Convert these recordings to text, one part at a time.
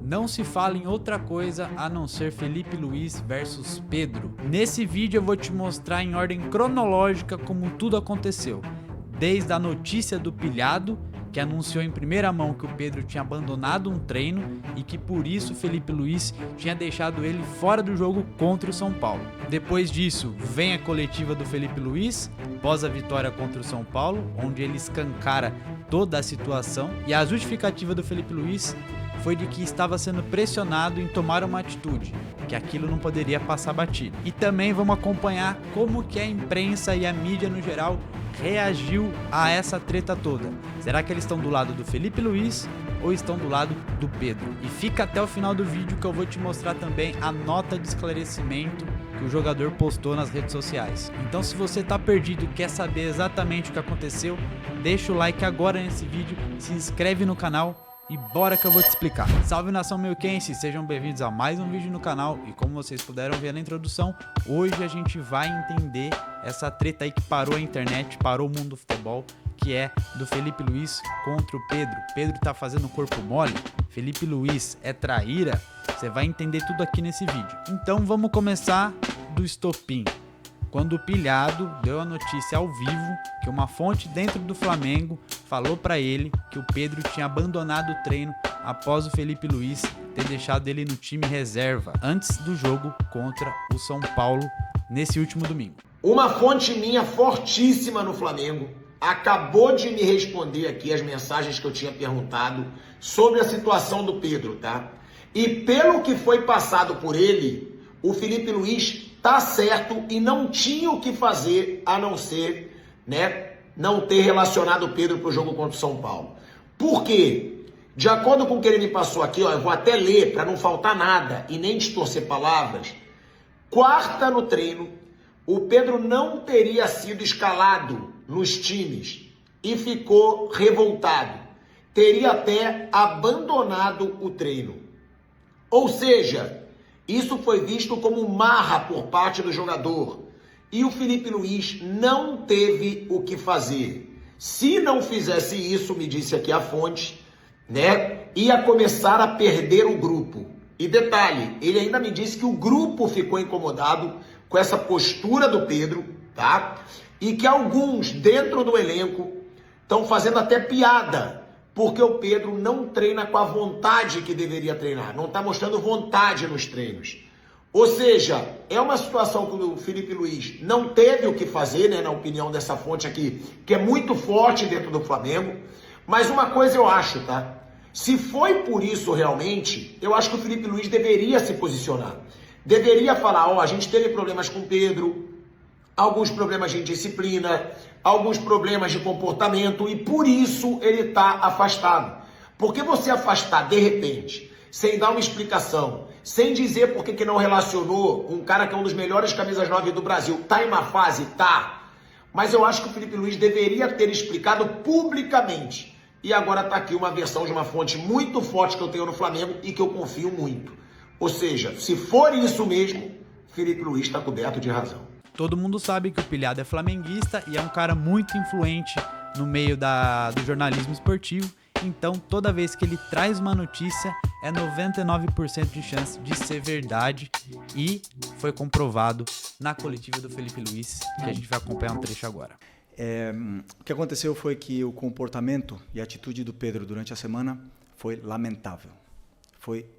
não se fala em outra coisa a não ser Felipe Luiz versus Pedro. Nesse vídeo eu vou te mostrar em ordem cronológica como tudo aconteceu, desde a notícia do pilhado, que anunciou em primeira mão que o Pedro tinha abandonado um treino e que por isso Felipe Luiz tinha deixado ele fora do jogo contra o São Paulo. Depois disso, vem a coletiva do Felipe Luiz, após a vitória contra o São Paulo, onde ele escancara toda a situação, e a justificativa do Felipe Luiz foi de que estava sendo pressionado em tomar uma atitude, que aquilo não poderia passar batido. E também vamos acompanhar como que a imprensa e a mídia no geral reagiu a essa treta toda. Será que eles estão do lado do Felipe Luiz ou estão do lado do Pedro? E fica até o final do vídeo que eu vou te mostrar também a nota de esclarecimento que o jogador postou nas redes sociais. Então, se você tá perdido e quer saber exatamente o que aconteceu, deixa o like agora nesse vídeo, se inscreve no canal e bora que eu vou te explicar. Salve nação milquense, sejam bem-vindos a mais um vídeo no canal. E como vocês puderam ver na introdução, hoje a gente vai entender essa treta aí que parou a internet, parou o mundo do futebol, que é do Felipe Luiz contra o Pedro. Pedro tá fazendo corpo mole? Felipe Luiz é traíra? Você vai entender tudo aqui nesse vídeo. Então vamos começar do estopim. Quando o pilhado deu a notícia ao vivo que uma fonte dentro do Flamengo falou para ele que o Pedro tinha abandonado o treino após o Felipe Luiz ter deixado ele no time reserva antes do jogo contra o São Paulo nesse último domingo. Uma fonte minha fortíssima no Flamengo acabou de me responder aqui as mensagens que eu tinha perguntado sobre a situação do Pedro, tá? E pelo que foi passado por ele, o Felipe Luiz tá certo e não tinha o que fazer a não ser, não ter relacionado o Pedro pro jogo contra o São Paulo. Por quê? De acordo com o que ele me passou aqui, ó, eu vou até ler para não faltar nada e nem distorcer palavras. Quarta no treino, o Pedro não teria sido escalado nos times e ficou revoltado. Teria até abandonado o treino. Ou seja, isso foi visto como marra por parte do jogador. E o Felipe Luiz não teve o que fazer. Se não fizesse isso, me disse aqui a fonte, ia começar a perder o grupo. E detalhe, ele ainda me disse que o grupo ficou incomodado com essa postura do Pedro, tá? E que alguns dentro do elenco estão fazendo até piada, porque o Pedro não treina com a vontade que deveria treinar, não está mostrando vontade nos treinos. Ou seja, é uma situação que o Felipe Luiz não teve o que fazer, na opinião dessa fonte aqui, que é muito forte dentro do Flamengo. Mas uma coisa eu acho, tá? Se foi por isso realmente, eu acho que o Felipe Luiz deveria se posicionar. Deveria falar, a gente teve problemas com o Pedro, alguns problemas de disciplina, alguns problemas de comportamento e por isso ele está afastado. Porque você afastar de repente, sem dar uma explicação, sem dizer por que não relacionou um cara que é um dos melhores camisas 9 do Brasil, tá em uma fase? Tá. Mas eu acho que o Felipe Luiz deveria ter explicado publicamente. E agora tá aqui uma versão de uma fonte muito forte que eu tenho no Flamengo e que eu confio muito. Ou seja, se for isso mesmo, Felipe Luiz está coberto de razão. Todo mundo sabe que o pilhado é flamenguista e é um cara muito influente no meio do jornalismo esportivo. Então, toda vez que ele traz uma notícia, é 99% de chance de ser verdade. E foi comprovado na coletiva do Felipe Luiz, que a gente vai acompanhar um trecho agora. O que aconteceu foi que o comportamento e a atitude do Pedro durante a semana foi lamentável.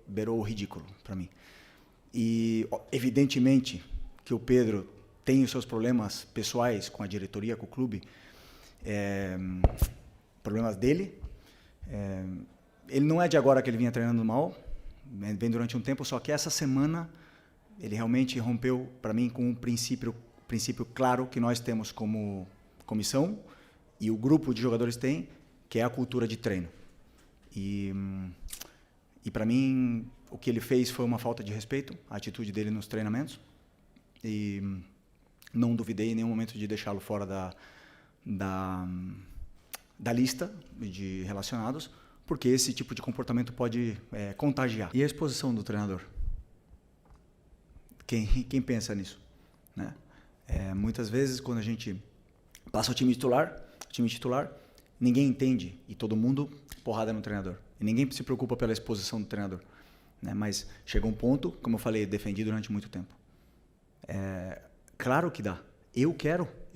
Beirou o ridículo para mim. E, evidentemente, que o Pedro tem os seus problemas pessoais com a diretoria, com o clube, problemas dele. Ele não é de agora que ele vinha treinando mal, vem durante um tempo, só que essa semana ele realmente rompeu para mim com um princípio claro que nós temos como comissão e o grupo de jogadores tem, que é a cultura de treino. E para mim o que ele fez foi uma falta de respeito, a atitude dele nos treinamentos, e não duvidei em nenhum momento de deixá-lo fora da lista de relacionados, porque esse tipo de comportamento pode contagiar. E a exposição do treinador? Quem pensa nisso? Né? Muitas vezes, quando a gente passa o time titular, ninguém entende, e todo mundo porrada no treinador. E ninguém se preocupa pela exposição do treinador. né? Mas chegou um ponto, como eu falei, defendi durante muito tempo. Claro que dá. Eu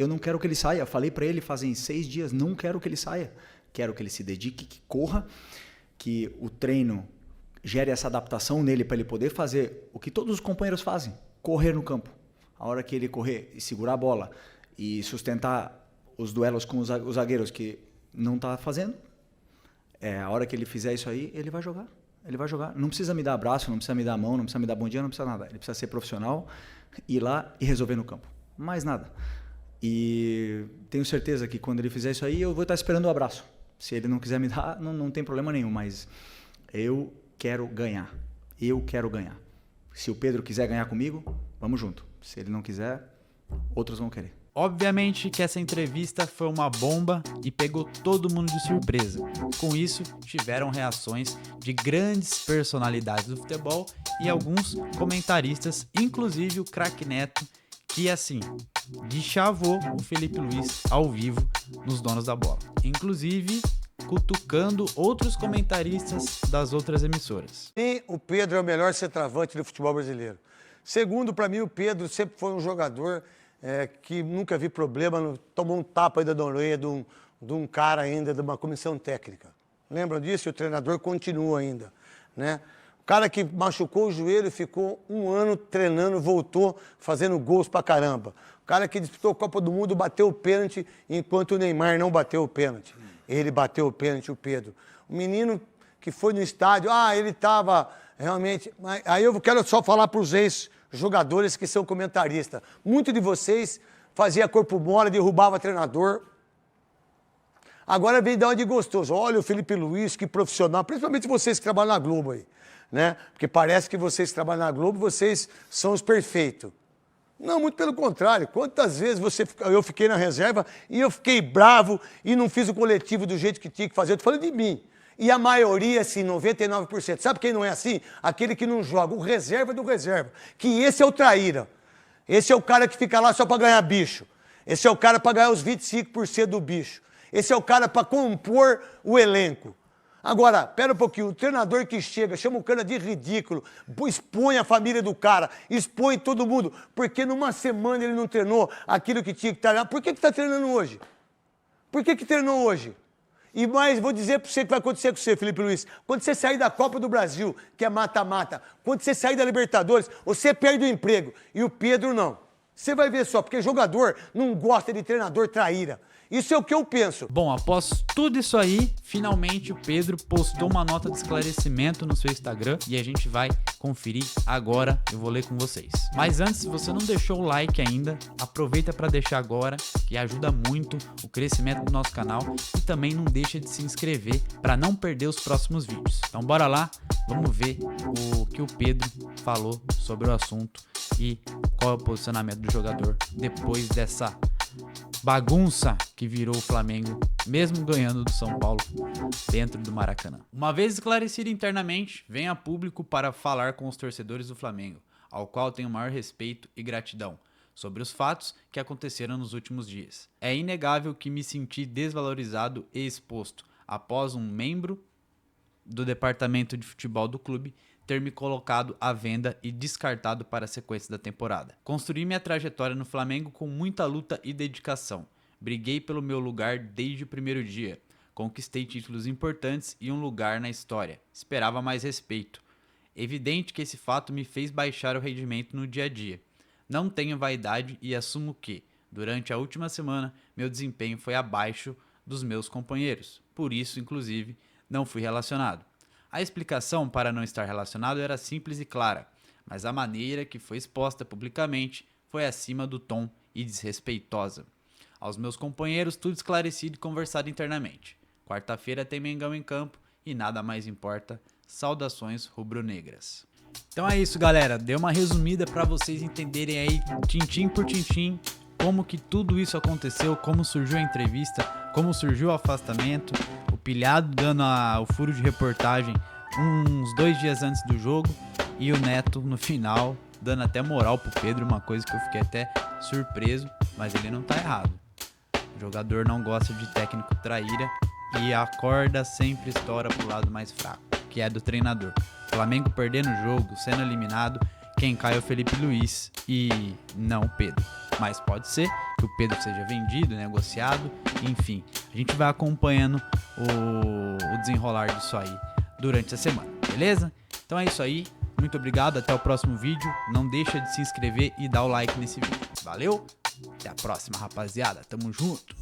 não quero que ele saia. Falei para ele fazem 6 dias, não quero que ele saia. Quero que ele se dedique, que corra, que o treino gere essa adaptação nele para ele poder fazer o que todos os companheiros fazem, correr no campo. A hora que ele correr e segurar a bola e sustentar os duelos com os zagueiros que não está fazendo, a hora que ele fizer isso aí, ele vai jogar. Ele vai jogar. Não precisa me dar abraço, não precisa me dar a mão, não precisa me dar bom dia, não precisa nada. Ele precisa ser profissional, ir lá e resolver no campo. Mais nada. E tenho certeza que quando ele fizer isso aí, eu vou estar esperando o abraço. Se ele não quiser me dar, não tem problema nenhum, mas eu quero ganhar. Eu quero ganhar. Se o Pedro quiser ganhar comigo, vamos junto. Se ele não quiser, outros vão querer. Obviamente que essa entrevista foi uma bomba e pegou todo mundo de surpresa. Com isso, tiveram reações de grandes personalidades do futebol e alguns comentaristas, inclusive o craque Neto, que assim, deschavou o Felipe Luiz ao vivo nos Donos da Bola. Inclusive, cutucando outros comentaristas das outras emissoras. Sim, o Pedro é o melhor centroavante do futebol brasileiro. Segundo, para mim, o Pedro sempre foi um jogador que nunca vi problema, tomou um tapa ainda da orelha de um cara ainda, de uma comissão técnica. Lembram disso? E o treinador continua ainda, né? O cara que machucou o joelho, ficou 1 ano treinando, voltou fazendo gols pra caramba. O cara que disputou a Copa do Mundo, bateu o pênalti, enquanto o Neymar não bateu o pênalti. Ele bateu o pênalti, o Pedro. O menino que foi no estádio, ele estava realmente... Aí eu quero só falar para os ex-jogadores que são comentaristas. Muitos de vocês fazia corpo mole, derrubava treinador. Agora vem dar uma de gostoso. Olha o Felipe Luiz, que profissional. Principalmente vocês que trabalham na Globo aí, né? Porque parece que vocês que trabalham na Globo, vocês são os perfeitos. Não, muito pelo contrário. Quantas vezes eu fiquei na reserva e eu fiquei bravo e não fiz o coletivo do jeito que tinha que fazer. Eu tô falando de mim. E a maioria, assim, 99%. Sabe quem não é assim? Aquele que não joga, o reserva do reserva. Que esse é o traíra. Esse é o cara que fica lá só para ganhar bicho. Esse é o cara para ganhar os 25% do bicho. Esse é o cara para compor o elenco. Agora, pera um pouquinho, o treinador que chega, chama o cara de ridículo, expõe a família do cara, expõe todo mundo, porque numa semana ele não treinou aquilo que tinha que treinar. Por que está treinando hoje? Por que treinou hoje? E mais, vou dizer para você o que vai acontecer com você, Felipe Luiz. Quando você sair da Copa do Brasil, que é mata-mata, quando você sair da Libertadores, você perde o emprego. E o Pedro não. Você vai ver só, porque jogador não gosta de treinador traíra. Isso é o que eu penso. Bom, após tudo isso aí, finalmente o Pedro postou uma nota de esclarecimento no seu Instagram e a gente vai conferir agora. Eu vou ler com vocês. Mas antes, se você não deixou o like ainda, aproveita para deixar agora, que ajuda muito o crescimento do nosso canal, e também não deixa de se inscrever para não perder os próximos vídeos. Então bora lá, vamos ver o que o Pedro falou sobre o assunto e qual é o posicionamento do jogador depois dessa bagunça que virou o Flamengo, mesmo ganhando do São Paulo dentro do Maracanã. Uma vez esclarecido internamente, vem a público para falar com os torcedores do Flamengo, ao qual tenho o maior respeito e gratidão, sobre os fatos que aconteceram nos últimos dias. É inegável que me senti desvalorizado e exposto após um membro do departamento de futebol do clube ter me colocado à venda e descartado para a sequência da temporada. Construí minha trajetória no Flamengo com muita luta e dedicação. Briguei pelo meu lugar desde o primeiro dia. Conquistei títulos importantes e um lugar na história. Esperava mais respeito. Evidente que esse fato me fez baixar o rendimento no dia a dia. Não tenho vaidade e assumo que, durante a última semana, meu desempenho foi abaixo dos meus companheiros. Por isso, inclusive, não fui relacionado. A explicação para não estar relacionado era simples e clara, mas a maneira que foi exposta publicamente foi acima do tom e desrespeitosa. Aos meus companheiros, tudo esclarecido e conversado internamente. Quarta-feira tem Mengão em campo e nada mais importa. Saudações rubro-negras. Então é isso, galera. Dei uma resumida para vocês entenderem aí, tintim por tintim, como que tudo isso aconteceu, como surgiu a entrevista, como surgiu o afastamento, o Pilhado dando o furo de reportagem uns 2 dias antes do jogo e o Neto no final dando até moral pro Pedro, uma coisa que eu fiquei até surpreso, mas ele não tá errado. O jogador não gosta de técnico traíra e a corda sempre estoura pro lado mais fraco, que é do treinador. Flamengo perdendo o jogo, sendo eliminado, quem cai é o Felipe Luiz e não o Pedro. Mas pode ser que o Pedro seja vendido, negociado, enfim. A gente vai acompanhando o desenrolar disso aí durante a semana, beleza? Então é isso aí. Muito obrigado, até o próximo vídeo. Não deixa de se inscrever e dar o like nesse vídeo. Valeu? Até a próxima, rapaziada. Tamo junto.